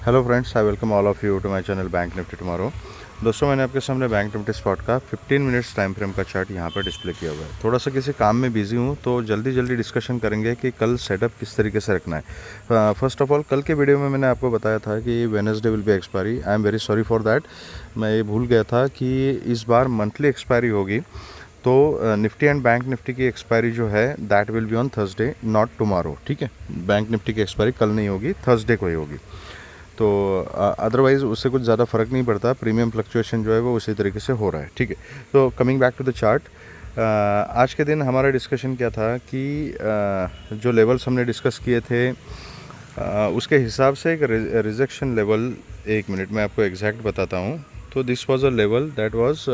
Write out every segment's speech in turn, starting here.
Hello friends, I welcome all of you to my channel bank nifty tomorrow. दोस्तों, मैंने आपके सामने bank nifty spot का 15 minutes time frame का chart यहाँ पर डिस्प्ले किया हुआ है। थोड़ा सा किसी काम में बिजी हूँ तो जल्दी डिस्कशन करेंगे कि कल सेटअप किस तरीके से रखना है। फर्स्ट ऑफ ऑल, कल के वीडियो में मैंने आपको बताया था कि Wednesday will be expiry. I am very sorry for that. मैं ये भूल गया था कि इस बार मंथली एक्सपायरी होगी, तो निफ्टी एंड बैंक निफ्टी की एक्सपायरी जो है that will be on Thursday, not tomorrow. ठीक है, बैंक निफ्टी की एक्सपायरी कल नहीं होगी, थर्सडे को ही होगी। तो अदरवाइज़ उससे कुछ ज़्यादा फ़र्क नहीं पड़ता। प्रीमियम फ्लक्चुएशन जो है वो उसी तरीके से हो रहा है। ठीक है, तो coming back to the chart, आज के दिन हमारा डिस्कशन क्या था कि जो लेवल्स हमने डिस्कस किए थे उसके हिसाब से एक रिजेक्शन लेवल, एक मिनट में आपको एग्जैक्ट बताता हूँ। तो this was a level that was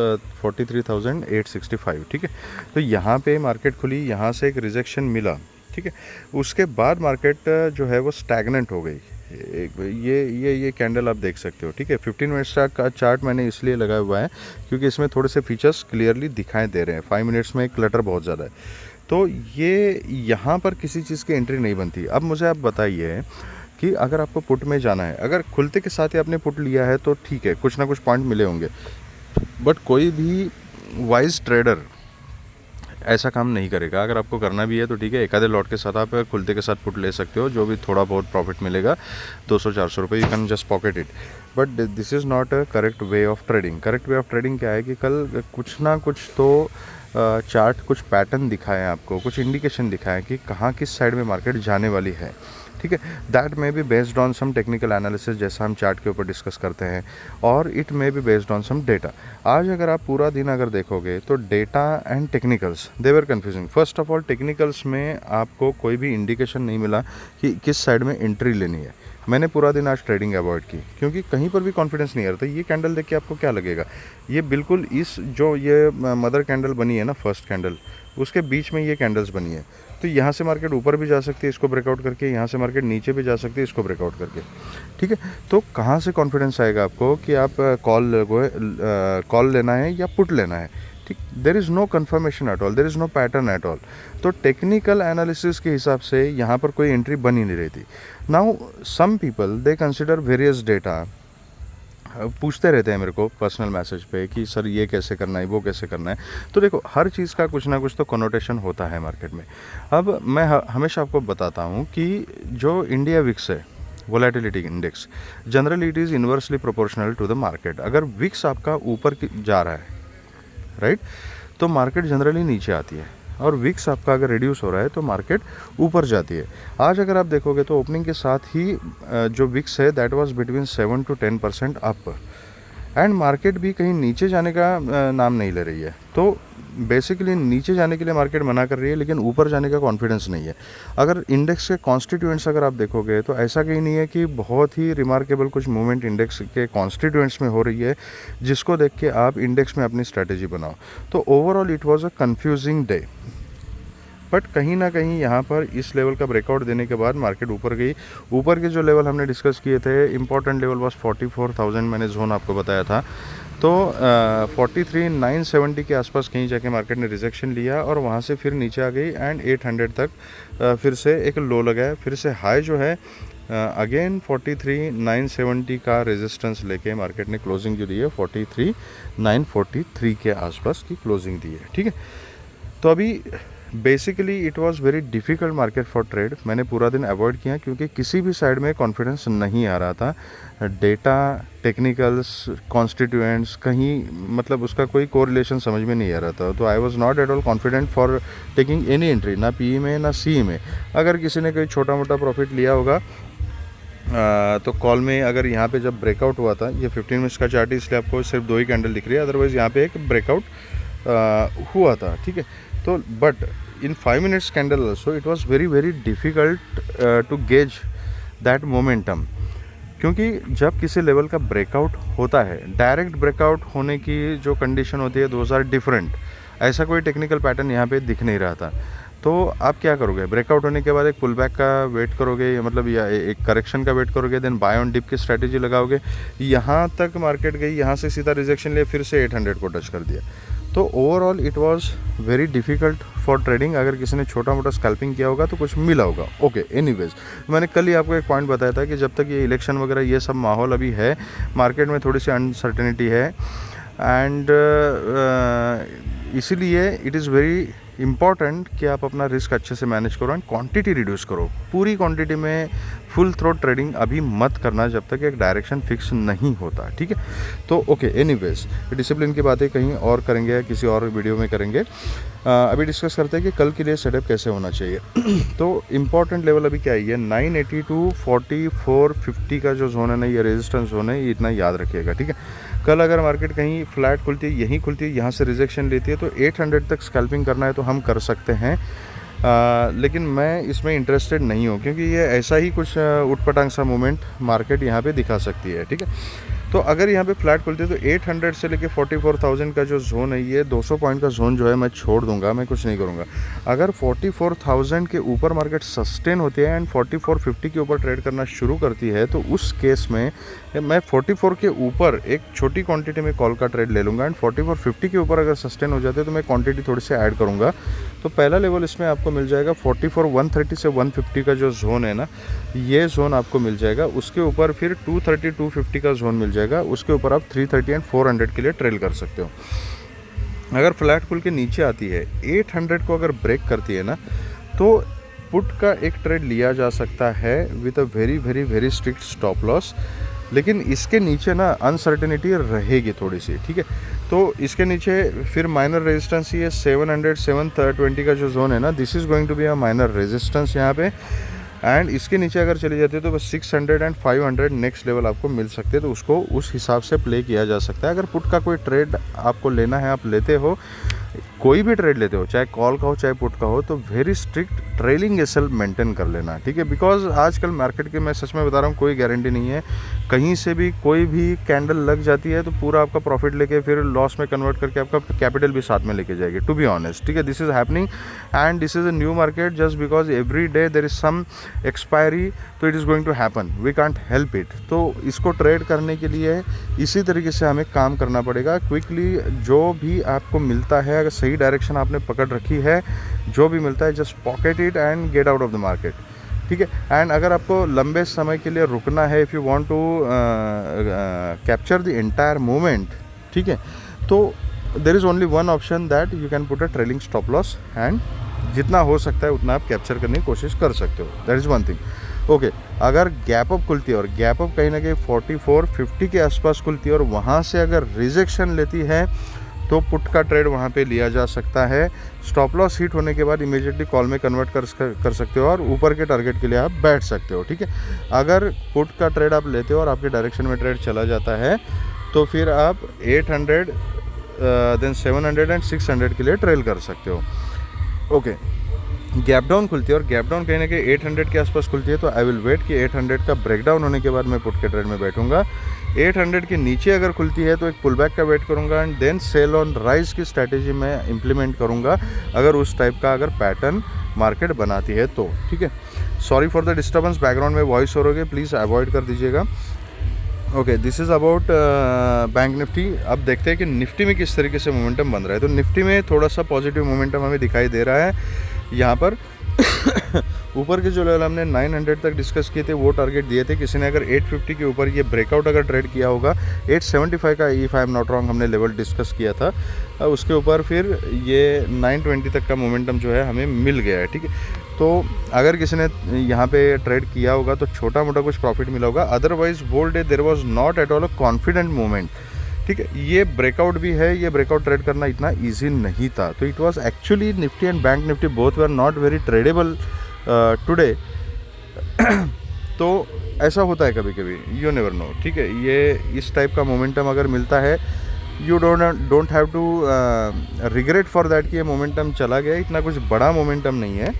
43,865। ठीक है, तो यहाँ पे मार्केट खुली, यहाँ से एक रिजेक्शन मिला। ठीक है, उसके बाद मार्केट जो है वो स्टैगनेंट हो गई। ये कैंडल आप देख सकते हो। ठीक है, 15 मिनट्स का चार्ट मैंने इसलिए लगाया हुआ है क्योंकि इसमें थोड़े से फीचर्स क्लियरली दिखाई दे रहे हैं। 5 मिनट्स में क्लटर बहुत ज़्यादा है, तो ये यहाँ पर किसी चीज़ की एंट्री नहीं बनती। अब मुझे आप बताइए कि अगर आपको पुट में जाना है, अगर खुलते के साथ ही आपने पुट लिया है तो ठीक है, कुछ ना कुछ पॉइंट मिले होंगे, बट कोई भी वाइज ट्रेडर ऐसा काम नहीं करेगा। अगर आपको करना भी है तो ठीक है, एक आधे लॉट के साथ आप खुलते के साथ पुट ले सकते हो, जो भी थोड़ा बहुत प्रॉफिट मिलेगा 200-400 रुपये, you can just pocket it. But this is not a correct way of trading. Correct way of trading क्या है कि कल कुछ ना कुछ तो चार्ट कुछ पैटर्न दिखाएं आपको, कुछ इंडिकेशन दिखाएं कि कहाँ किस साइड में मार्केट जाने वाली है। ठीक है, that may be based on some technical analysis, जैसा हम चार्ट के ऊपर डिस्कस करते हैं, और it may be based on some data. आज अगर आप पूरा दिन अगर देखोगे तो data and technicals they were confusing. First of all, technicals में आपको कोई भी इंडिकेशन नहीं मिला कि किस साइड में एंट्री लेनी है। मैंने पूरा दिन आज ट्रेडिंग अवॉइड की क्योंकि कहीं पर भी कॉन्फिडेंस नहीं आ रहा था। ये कैंडल देख के आपको क्या लगेगा, ये बिल्कुल इस जो ये मदर कैंडल बनी है ना, फर्स्ट कैंडल, उसके बीच में ये कैंडल्स बनी है। तो यहाँ से मार्केट ऊपर भी जा सकती है इसको ब्रेकआउट करके, यहाँ से मार्केट नीचे भी जा सकती है इसको ब्रेकआउट करके। ठीक है, तो कहाँ से कॉन्फिडेंस आएगा आपको कि आप कॉल लेना है या पुट लेना है। ठीक, there is no confirmation at all, there is no pattern at all. तो टेक्निकल एनालिसिस के हिसाब से यहाँ पर कोई एंट्री बन ही नहीं रही थी। Now some people they consider various data, पूछते रहते हैं मेरे को पर्सनल मैसेज पे कि सर ये कैसे करना है, वो कैसे करना है। तो देखो, हर चीज़ का कुछ ना कुछ तो कनोटेशन होता है मार्केट में। अब मैं हमेशा आपको बताता हूँ कि जो इंडिया विक्स है, volatility index, generally it is inversely proportional to the market. अगर विक्स आपका ऊपर जा रहा है, राइट, तो मार्केट जनरली नीचे आती है, और विक्स आपका अगर रिड्यूस हो रहा है तो मार्केट ऊपर जाती है। आज अगर आप देखोगे तो ओपनिंग के साथ ही जो विक्स है that was between 7 to 10% up, and market भी कहीं नीचे जाने का नाम नहीं ले रही है। तो बेसिकली नीचे जाने के लिए मार्केट मना कर रही है, लेकिन ऊपर जाने का कॉन्फिडेंस नहीं है। अगर इंडेक्स के कॉन्स्टिट्यूएंट्स अगर आप देखोगे तो ऐसा कहीं नहीं है कि बहुत ही रिमार्केबल कुछ मूवमेंट इंडेक्स के कॉन्स्टिट्यूएंट्स में हो रही है जिसको देख के आप इंडेक्स में अपनी स्ट्रैटेजी बनाओ। तो overall it was a confusing day, but कहीं ना कहीं यहाँ पर इस लेवल का ब्रेकआउट देने के बाद मार्केट ऊपर गई। ऊपर के जो लेवल हमने डिस्कस किए थे, इंपॉर्टेंट लेवल वाज 44,000, मैंने जोन आपको बताया था। तो 43,970 के आसपास कहीं जाके मार्केट ने रिजेक्शन लिया और वहाँ से फिर नीचे आ गई, एंड 800 तक फिर से एक लो लगाया। फिर से हाई जो है अगेन 43,970 का रेजिस्टेंस लेके मार्केट ने क्लोजिंग जो दी है 43,943 के आसपास की क्लोजिंग दी है। ठीक है, तो अभी basically it was very difficult market for trade. मैंने पूरा दिन अवॉइड किया क्योंकि किसी भी साइड में कॉन्फिडेंस नहीं आ रहा था। डेटा, टेक्निकल्स, कॉन्स्टिट्यूएंट्स, कहीं मतलब उसका कोई कोरिलेशन समझ में नहीं आ रहा था। तो I was not at all confident for taking any entry, ना पी में ना सी में। अगर किसी ने कोई छोटा मोटा प्रॉफिट लिया होगा तो कॉल में, अगर यहाँ पे जब ब्रेकआउट हुआ था, ये 15 मिनट्स का चार्ट है इसलिए आपको सिर्फ 2 ही कैंडल दिख रही है, अदरवाइज़ यहाँ पे एक ब्रेकआउट हुआ था। ठीक है, तो but in 5 minutes candle also it was very difficult to gauge that momentum, क्योंकि जब किसी लेवल का ब्रेकआउट होता है, डायरेक्ट ब्रेकआउट होने की जो कंडीशन होती है दोज आर डिफरेंट। ऐसा कोई टेक्निकल पैटर्न यहाँ पे दिख नहीं रहा था। तो आप क्या करोगे, ब्रेकआउट होने के बाद एक पुल बैक का वेट करोगे, मतलब या एक करेक्शन का वेट करोगे, देन बाय ऑन डिप की स्ट्रैटेजी लगाओगे। यहाँ तक मार्केट गई, यहाँ से सीधा रिजेक्शन लिया, फिर से 800 को टच कर दिया। तो overall it was very difficult for trading. अगर किसी ने छोटा मोटा स्कैल्पिंग किया होगा तो कुछ मिला होगा। ओके, एनीवेज मैंने कल ही आपको एक पॉइंट बताया था कि जब तक ये इलेक्शन वगैरह ये सब माहौल अभी है, मार्केट में थोड़ी सी अनसर्टेनिटी है, एंड इसीलिए इट इज़ वेरी इम्पॉर्टेंट कि आप अपना रिस्क अच्छे से मैनेज करो एंड क्वांटिटी रिड्यूस करो। पूरी क्वांटिटी में फुल थ्रोट ट्रेडिंग अभी मत करना जब तक एक डायरेक्शन फिक्स नहीं होता, ठीक है। तो ओके, एनीवेज डिसिप्लिन की बातें कहीं और करेंगे, किसी और वीडियो में करेंगे। अभी डिस्कस करते हैं कि कल के लिए सेटअप कैसे होना चाहिए। तो इम्पॉर्टेंट लेवल अभी क्या है, 980 टू 4450 का जो जोन है ना, ये रेजिस्टेंस जोन है, ये इतना याद रखिएगा, ठीक है। कल अगर मार्केट कहीं फ्लैट खुलती है, यहीं खुलती है, यहाँ से रिजेक्शन लेती है, तो 800 तक स्कैल्पिंग करना है तो हम कर सकते हैं। लेकिन मैं इसमें इंटरेस्टेड नहीं हूँ, क्योंकि ये ऐसा ही कुछ उटपटांग सा मूवमेंट मार्केट यहाँ पे दिखा सकती है, ठीक है। तो अगर यहाँ पे फ्लैट खुलती है तो 800 से लेके 44,000 का जो जोन है, ये 200 पॉइंट का जोन जो है मैं छोड़ दूंगा, मैं कुछ नहीं करूँगा। अगर 44,000 के ऊपर मार्केट सस्टेन होती है एंड 4450 के ऊपर ट्रेड करना शुरू करती है, तो उस केस में मैं 44 के ऊपर एक छोटी क्वांटिटी में कॉल का ट्रेड ले लूँगा, एंड 4450 के ऊपर अगर सस्टेन हो जाते हैं तो मैं क्वांटिटी थोड़ी सी ऐड करूँगा। तो पहला लेवल इसमें आपको मिल जाएगा 44,130 से 150 का जो जोन है ना, ये जोन आपको मिल जाएगा। उसके ऊपर फिर 230 250 का जोन मिल जाएगा। उसके ऊपर आप 330 एंड 400 के लिए ट्रेल कर सकते हो। अगर फ्लैट खुल के नीचे आती है, 800 को अगर ब्रेक करती है ना, तो पुट का एक ट्रेड लिया जा सकता है with a very very very strict stop loss. लेकिन इसके नीचे ना अनसर्टेनिटी रहेगी थोड़ी सी, ठीक है। तो इसके नीचे फिर माइनर रेजिस्टेंस ये 700 720 का जो जोन है ना, this is going to be a minor resistance यहाँ पे। एंड इसके नीचे अगर चली जाती है तो बस 600 एंड 500 नेक्स्ट लेवल आपको मिल सकते हैं, तो उसको उस हिसाब से प्ले किया जा सकता है। अगर पुट का कोई ट्रेड आपको लेना है, आप लेते हो, कोई भी ट्रेड लेते हो, चाहे कॉल का हो चाहे पुट का हो, तो very strict trailing SL maintain कर लेना, ठीक है। बिकॉज आजकल मार्केट के, मैं सच में बता रहा हूँ, कोई गारंटी नहीं है। कहीं से भी कोई भी कैंडल लग जाती है तो पूरा आपका प्रॉफिट लेके फिर लॉस में कन्वर्ट करके आपका कैपिटल भी साथ में लेके जाएगी, टू बी ऑनेस्ट, ठीक है। This is happening and this is a new market. Just because every day there is some expiry, तो it is going to happen, we can't help it. तो इसको ट्रेड करने के लिए इसी तरीके से हमें काम करना पड़ेगा। क्विकली जो भी आपको मिलता है, अगर सही डायरेक्शन आपने पकड़ रखी है, जो भी मिलता है just pocket it and get out of the market, ठीक है। एंड अगर आपको लंबे समय के लिए रुकना है, if you want to capture the entire moment, ठीक है, तो there is only one option that you can put a trailing stop loss, and जितना हो सकता है उतना आप कैप्चर करने की कोशिश कर सकते हो। That is one thing. Okay, अगर गैप अप खुलती है और गैप अप कहीं ना कहीं 4450 के आसपास खुलती है और वहाँ से अगर रिजेक्शन लेती है, तो पुट का ट्रेड वहाँ पे लिया जा सकता है। स्टॉप लॉस हिट होने के बाद इमीडिएटली कॉल में कन्वर्ट कर सकते हो और ऊपर के टारगेट के लिए आप बैठ सकते हो, ठीक है। अगर पुट का ट्रेड आप लेते हो और आपके डायरेक्शन में ट्रेड चला जाता है, तो फिर आप 800 देन 700 एंड 600 के लिए ट्रेल कर सकते हो। ओके, गैप डाउन खुलती है और गैप डाउन कहीं ना कहीं 800 के आसपास खुलती है, तो आई विल वेट कि 800 का ब्रेकडाउन होने के बाद मैं पुट के ट्रेड में बैठूंगा। 800 के नीचे अगर खुलती है तो एक पुल बैक का वेट करूंगा and then sell on rise की स्ट्रैटेजी मैं इंप्लीमेंट करूंगा, अगर उस टाइप का अगर पैटर्न मार्केट बनाती है तो, ठीक है। Sorry for the disturbance, background में वॉइस हो रही है, प्लीज़ अवॉइड कर दीजिएगा। Okay, this is about bank Nifty. अब देखते हैं कि निफ्टी में किस तरीके से मोमेंटम बन रहा है। तो निफ्टी में थोड़ा सा पॉजिटिव मोमेंटम हमें दिखाई दे रहा है यहाँ पर। ऊपर के जो लेवल हमने 900 तक डिस्कस किए थे, वो टारगेट दिए थे। किसी ने अगर 850 के ऊपर ये ब्रेकआउट अगर ट्रेड किया होगा, 875 का, if I am not wrong, हमने लेवल डिस्कस किया था। उसके ऊपर फिर ये 920 तक का मोमेंटम जो है हमें मिल गया है, ठीक है। तो अगर किसी ने यहाँ पे ट्रेड किया होगा तो छोटा मोटा कुछ प्रॉफिट मिला होगा। Otherwise whole day there was not at all a confident moment, ठीक है। ये ब्रेकआउट भी है, ये ब्रेकआउट ट्रेड करना इतना इजी नहीं था। तो it was actually Nifty and bank Nifty both were not very tradable today. तो ऐसा होता है कभी कभी, यू नेवर नो, ठीक है। ये इस टाइप का मोमेंटम अगर मिलता है, you don't have to regret for that कि ये मोमेंटम चला गया। इतना कुछ बड़ा मोमेंटम नहीं है,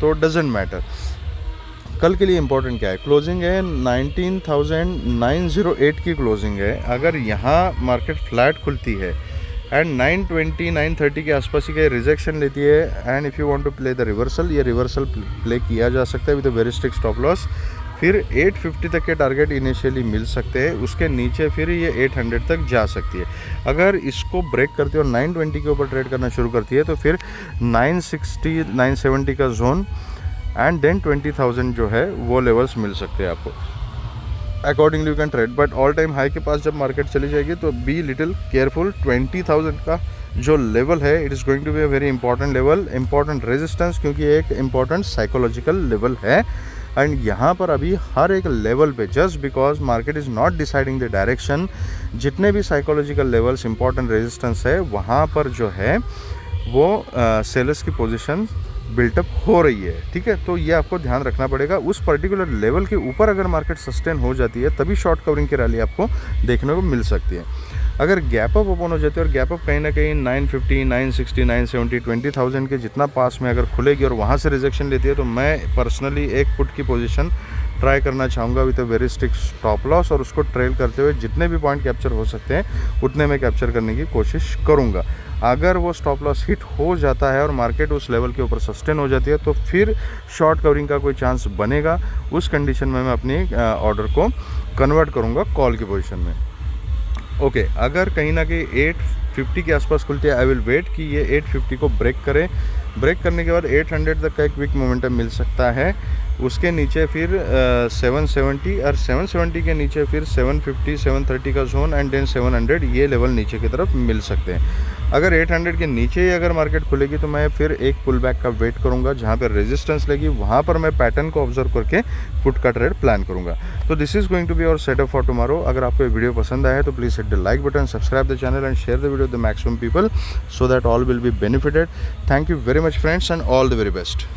तो डजेंट मैटर। कल के लिए इंपॉर्टेंट क्या है, क्लोजिंग है 19,908 की क्लोजिंग है। अगर यहाँ मार्केट फ्लैट खुलती है एंड 920 930 के आसपास ही रिजेक्शन लेती है, and if you want to play the reversal, ये रिवर्सल प्ले किया जा सकता है with a very strict stop loss. फिर 850 तक के टारगेट इनिशियली मिल सकते हैं, उसके नीचे फिर ये 800 तक जा सकती है। अगर इसको ब्रेक करती है और 920 के ऊपर ट्रेड करना शुरू करती है तो फिर 960 970 का जोन एंड देन 20,000 जो है वो लेवल्स मिल सकते हैं आपको। Accordingly you can trade, but all time high के पास जब मार्केट चली जाएगी तो बी लिटिल केयरफुल। 20,000 का जो लेवल है it is going to be a very important level, important resistance, क्योंकि एक इंपॉर्टेंट साइकोलॉजिकल लेवल है। एंड यहाँ पर अभी हर एक लेवल पे just because market is not deciding the direction, जितने भी साइकोलॉजिकल लेवल्स इंपॉर्टेंट रेजिस्टेंस है वहाँ पर जो है वो सेलर्स की पोजीशन बिल्टअप हो रही है, ठीक है। तो ये आपको ध्यान रखना पड़ेगा, उस पर्टिकुलर लेवल के ऊपर अगर मार्केट सस्टेन हो जाती है तभी शॉर्ट कवरिंग की रैली आपको देखने को मिल सकती है। अगर गैप अप ओपन हो जाती है और गैप अप कहीं ना कहीं 950 960 970 20,000 के जितना पास में अगर खुलेगी और वहाँ से रिजेक्शन लेती है तो मैं पर्सनली एक पुट की पोजीशन ट्राई करना चाहूँगा with a very strict stop loss, और उसको ट्रेल करते हुए जितने भी पॉइंट कैप्चर हो सकते हैं उतने में कैप्चर करने की कोशिश करूँगा। अगर वो स्टॉप लॉस हिट हो जाता है और मार्केट उस लेवल के ऊपर सस्टेन हो जाती है तो फिर शॉर्ट कवरिंग का कोई चांस बनेगा, उस कंडीशन में मैं अपनी ऑर्डर को कन्वर्ट करूँगा कॉल की पोजीशन में। ओके, अगर कहीं ना कहीं 850 के आसपास खुलती है आई विल वेट कि ये 850 को ब्रेक करे। ब्रेक करने के बाद 800 तक का एक क्विक मोमेंटम मिल सकता है, उसके नीचे फिर 770 और 770 के नीचे फिर 750 730 का जोन एंड देन 700 ये लेवल नीचे की तरफ मिल सकते हैं। अगर 800 के नीचे ही अगर मार्केट खुलेगी तो मैं फिर एक पुल बैक का वेट करूंगा, जहां पर रेजिस्टेंस लेगी वहां पर मैं पैटर्न को ऑब्जर्व करके पुट का ट्रेड प्लान करूंगा। तो this is going to be our setup for tomorrow. अगर आपको ये वीडियो पसंद आया है तो please hit the like button, subscribe the channel and share the video the maximum people so that all will be benefited. Thank you very much friends and all the very best.